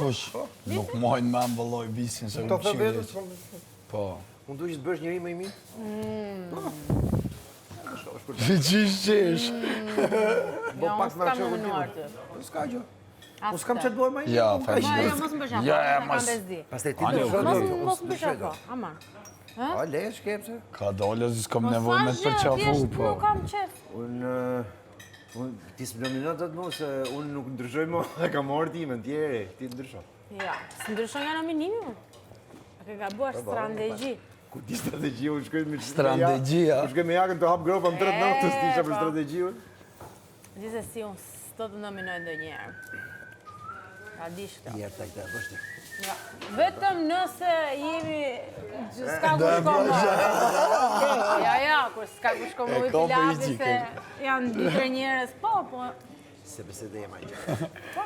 Kush, nuk mojnë me mbëlloj visin se Të thë ushqimit. vetës, Po. unë duhet që të bësh njëri më i mirë? Qesh. Bo pak s'kam më që menuar ty. S'ka gjë. Unë s'kam që të bëj më i mirë. Ja, unë ka thash. gjë. Jo, mos më bësh Ja, apo, mos. kam bezdi. Pastaj ti Ale, do Mos më bësh apo, aman. A, le, shkepse. Ka dole, s'kam nevoj me të përqafu, Thjesht po. nuk kam qef. Unë, ti s'mdominat të të mu se unë nuk ndryshoj më, e kam marrë ti me në tjere, ti ndryshoj. Ja, s'ndryshon nga nominimi unë. A ke gabuar strategji. Ku ti strategji, unë shkoj me Strategji, a? Unë shkoj me jakën të hap gropa më 3 natës, ti isha për po. strategji unë. Gjithsesi unë s'do të nominoj ndonjëherë. A dish këtë. Jerë ta këta, bështë. Ja. Vetëm nëse jemi s'ka ku shkomë. Ja, kur s'ka ku shkomë E ujë ka për pilavi i se gjikën. janë 2-3 njerëz, po. Se përse dhe jema i gjë. Po,